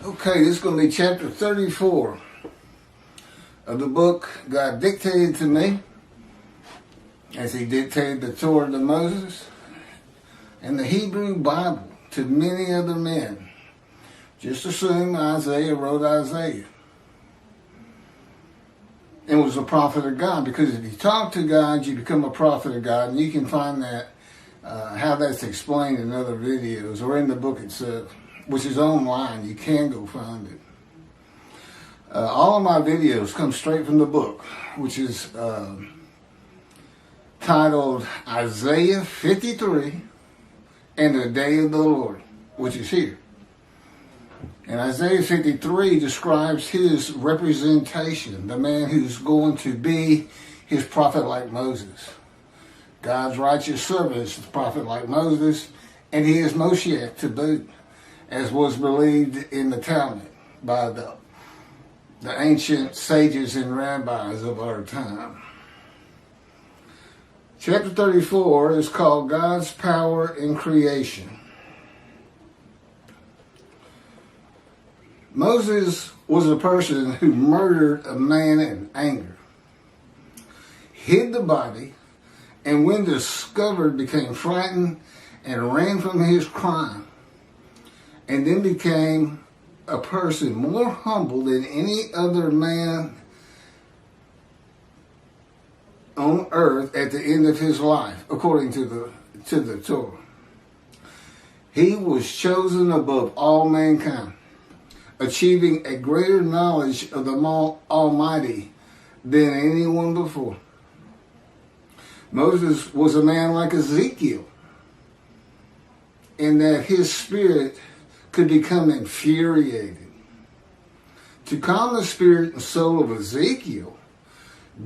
Okay, this is going to be chapter 34 of the book God dictated to me, as he dictated the Torah to Moses, and the Hebrew Bible to many other men. Just assume Isaiah wrote Isaiah and was a prophet of God, because if you talk to God, you become a prophet of God, and you can find that how that's explained in other videos or in the book itself, which is online. You can go find it. All of my videos come straight from the book, which is titled Isaiah 53 and the Day of the Lord, which is here. And Isaiah 53 describes his representation, the man who's going to be his prophet like Moses. God's righteous servant is the prophet like Moses, and he is Moshiach to boot, as was believed in the Talmud by the ancient sages and rabbis of our time. Chapter 34 is called God's Power in Creation. Moses was a person who murdered a man in anger, hid the body, and when discovered became frightened and ran from his crime, and then became a person more humble than any other man on earth at the end of his life, according to the Torah. He was chosen above all mankind, achieving a greater knowledge of the Almighty than anyone before. Moses was a man like Ezekiel, in that his spirit could become infuriated. To calm the spirit and soul of Ezekiel,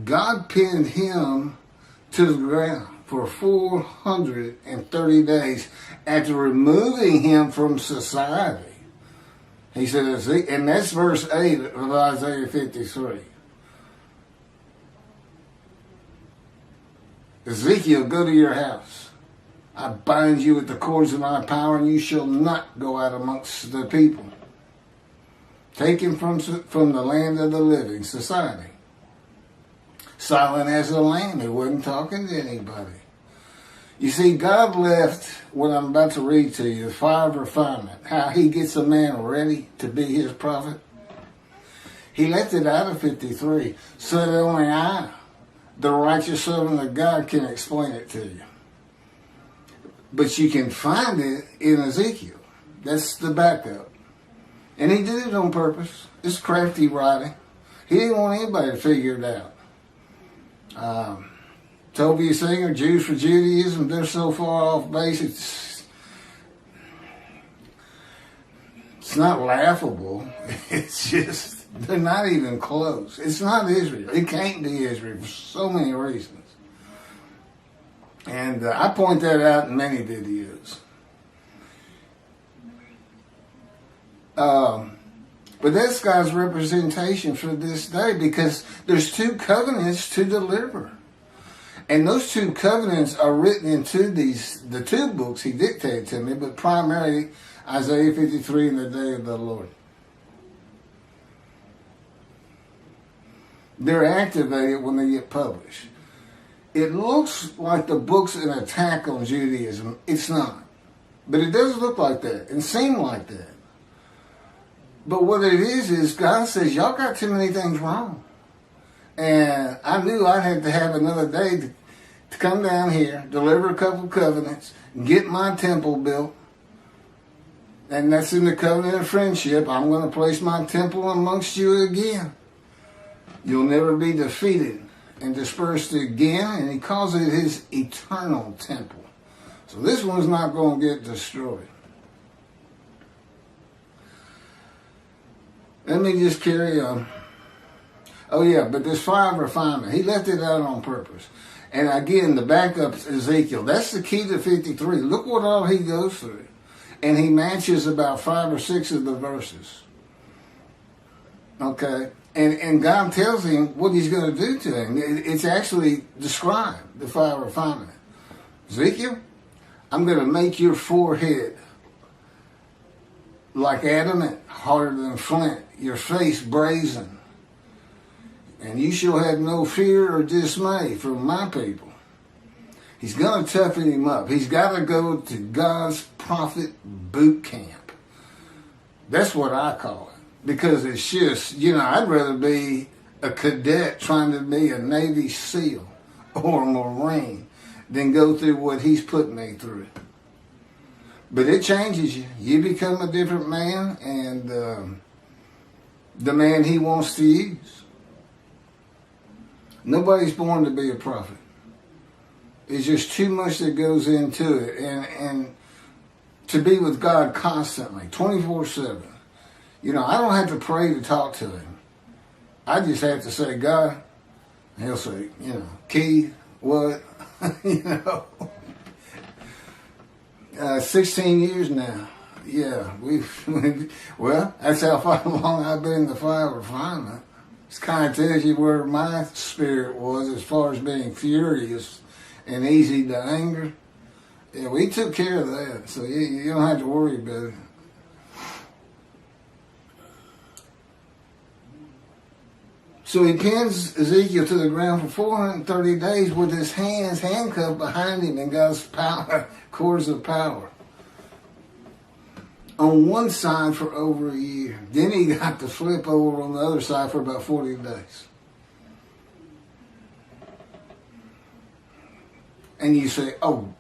God pinned him to the ground for 430 days after removing him from society. He said, and that's verse 8 of Isaiah 53. Ezekiel, go to your house. I bind you with the cords of my power, and you shall not go out amongst the people. Taken from the land of the living, society. Silent as a lamb, he wasn't talking to anybody. You see, God left what I'm about to read to you, the fire of refinement, how he gets a man ready to be his prophet. He left it out of 53, so that only I, the righteous servant of God, can explain it to you. But you can find it in Ezekiel. That's the backup. And he did it on purpose. It's crafty writing. He didn't want anybody to figure it out. Toby Singer, Jews for Judaism, they're so far off base, it's not laughable. It's just, they're not even close. It's not Israel. It can't be Israel for so many reasons. And I point that out in many videos. But that's God's representation for this day, because there's two covenants to deliver. And those two covenants are written into the two books he dictated to me, but primarily Isaiah 53 and the Day of the Lord. They're activated when they get published. It looks like the book's an attack on Judaism. It's not. But it does look like that and seem like that. But what it is God says, y'all got too many things wrong. And I knew I had to have another day to come down here, deliver a couple covenants, get my temple built. And that's in the covenant of friendship. I'm going to place my temple amongst you again. You'll never be defeated and dispersed again, and he calls it his eternal temple. So this one's not going to get destroyed. Let me just carry on. Oh yeah, but this fire of refinement, he left it out on purpose. And again, the backup's Ezekiel. That's the key to 53. Look what all he goes through. And he matches about 5 or 6 of the verses. Okay? And God tells him what he's going to do to him. It's actually described, the fire of refinement. Ezekiel, I'm going to make your forehead like adamant, harder than flint, your face brazen. And you shall have no fear or dismay from my people. He's going to toughen him up. He's got to go to God's prophet boot camp. That's what I call it. Because it's just, I'd rather be a cadet trying to be a Navy SEAL or a Marine than go through what he's put me through. But it changes you. You become a different man, and the man he wants to use. Nobody's born to be a prophet. It's just too much that goes into it. And to be with God constantly, 24/7. I don't have to pray to talk to him. I just have to say, God, and he'll say, Keith, what? 16 years now. Yeah, well, that's how far along I've been in the fire of refinement. It kind of tells you where my spirit was as far as being furious and easy to anger. Yeah, we took care of that, so you don't have to worry about it. So he pins Ezekiel to the ground for 430 days with his hands handcuffed behind him in God's power, cords of power. On one side for over a year. Then he got to flip over on the other side for about 40 days. And you say, oh,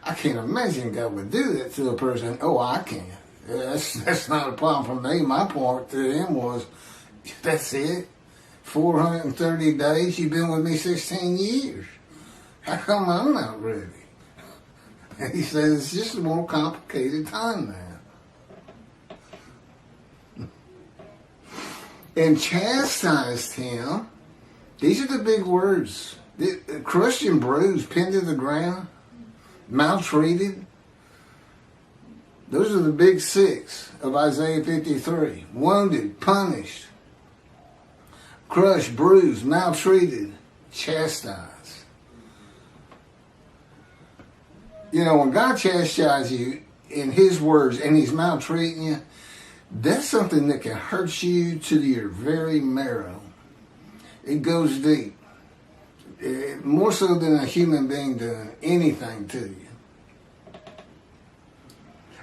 I can't imagine God would do that to a person. Oh, I can. That's not a problem for me. My point to him was, that's it. 430 days, you've been with me 16 years. How come I'm not ready? And he says, it's just a more complicated time now. And chastised him. These are the big words. Crushed and bruised, pinned to the ground, maltreated. Those are the big six of Isaiah 53. Wounded, punished, crushed, bruised, maltreated, chastised. When God chastises you in his words and he's maltreating you, that's something that can hurt you to your very marrow. It goes deep. More so than a human being doing anything to you.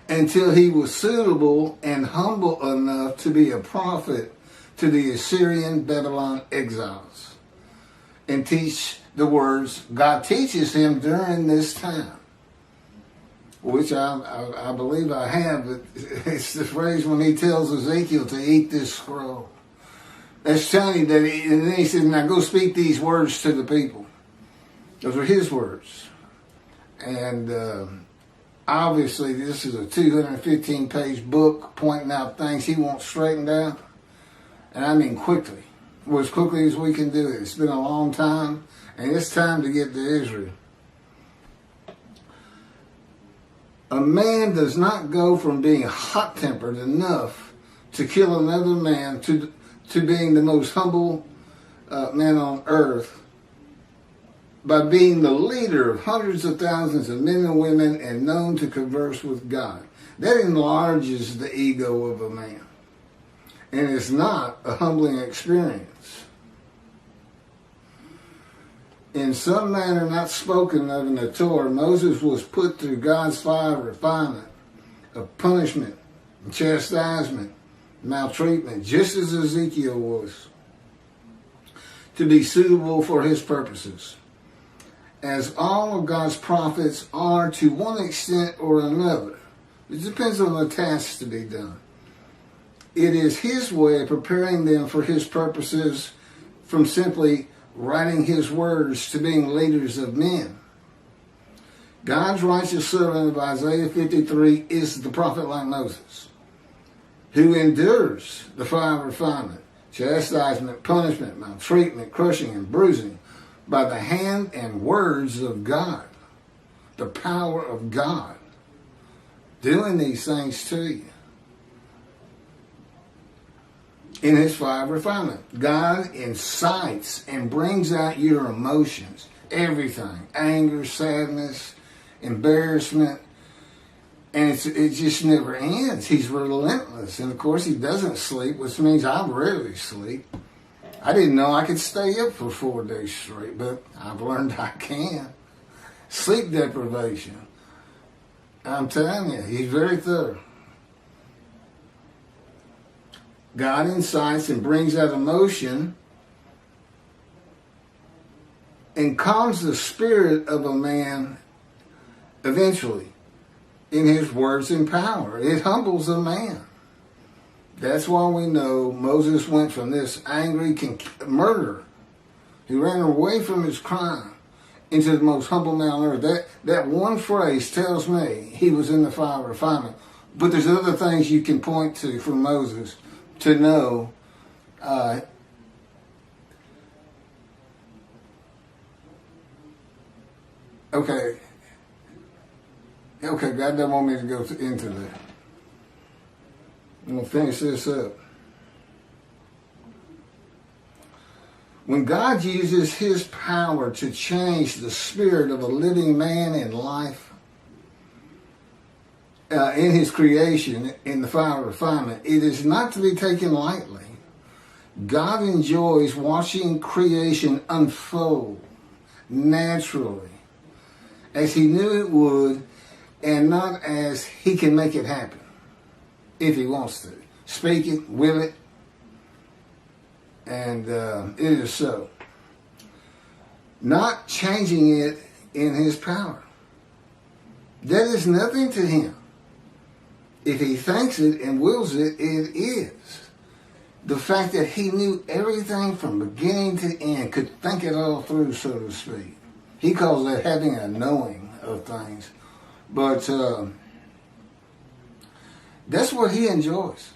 Until he was suitable and humble enough to be a prophet to the Assyrian Babylon exiles. And teach the words God teaches him during this time. Which I believe I have, but it's the phrase when he tells Ezekiel to eat this scroll. That's telling you that, and then he says, now go speak these words to the people. Those are his words. And obviously this is a 215-page book pointing out things he wants straightened out. And I mean quickly. Well, as quickly as we can do it. It's been a long time, and it's time to get to Israel. A man does not go from being hot-tempered enough to kill another man to being the most humble man on earth by being the leader of hundreds of thousands of men and women and known to converse with God. That enlarges the ego of a man. And it's not a humbling experience. In some manner not spoken of in the Torah, Moses was put through God's fire of refinement, of punishment, chastisement, maltreatment, just as Ezekiel was, to be suitable for his purposes. As all of God's prophets are to one extent or another. It depends on the tasks to be done. It is his way of preparing them for his purposes, from simply writing his words to being leaders of men. God's righteous servant of Isaiah 53 is the prophet like Moses, who endures the fire of refinement, chastisement, punishment, maltreatment, crushing, and bruising by the hand and words of God, the power of God, doing these things to you. In his fire of refinement, God incites and brings out your emotions, everything, anger, sadness, embarrassment, And it just never ends. He's relentless. And of course, he doesn't sleep, which means I rarely sleep. I didn't know I could stay up for 4 days straight, but I've learned I can. Sleep deprivation. I'm telling you, he's very thorough. God incites and brings out emotion and calms the spirit of a man eventually in his words and power. It humbles a man. That's why we know Moses went from this angry murderer. He ran away from his crime into the most humble man on earth. That one phrase tells me he was in the fire of refinement. But there's other things you can point to from Moses to know okay, God doesn't want me to go into that. I'm going to finish this up. When God uses his power to change the spirit of a living man in life, in his creation, in the fire of refinement, it is not to be taken lightly. God enjoys watching creation unfold naturally, as he knew it would, and not as he can make it happen, if he wants to. Speak it, will it, and it is so. Not changing it in his power. That is nothing to him. If he thinks it and wills it, it is. The fact that he knew everything from beginning to end, could think it all through, so to speak. He calls that having a knowing of things. But that's what he enjoys.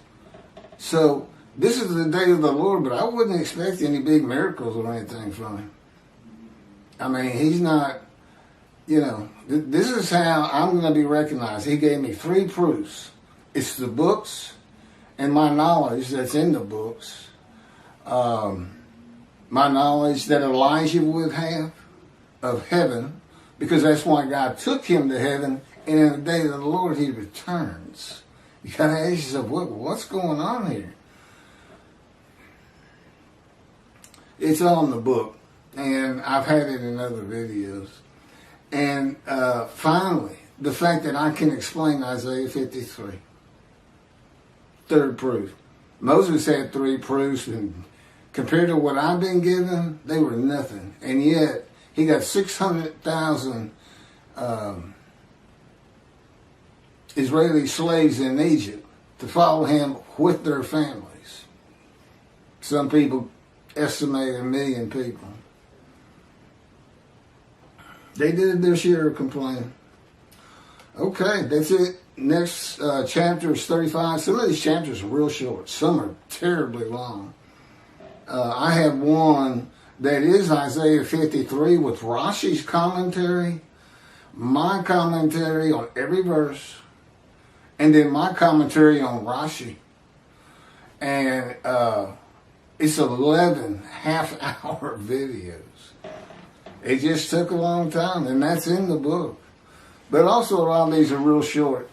So this is the day of the Lord, but I wouldn't expect any big miracles or anything from him. I mean, he's not, this is how I'm going to be recognized. He gave me 3 proofs. It's the books and my knowledge that's in the books. My knowledge that Elijah would have of heaven, because that's why God took him to heaven, and in the day of the Lord he returns. You got to ask yourself, what's going on here? It's on the book, and I've had it in other videos. And finally, the fact that I can explain Isaiah 53. 3rd proof. Moses had 3 proofs, and compared to what I've been given, they were nothing. And yet, he got 600,000 Israeli slaves in Egypt to follow him with their families. Some people estimate 1 million people. They did their share of complaining. Okay, that's it. Next chapter is 35. Some of these chapters are real short. Some are terribly long. I have one that is Isaiah 53 with Rashi's commentary, my commentary on every verse, and then my commentary on Rashi. And it's 11 half-hour videos. It just took a long time, and that's in the book. But also a lot of these are real short.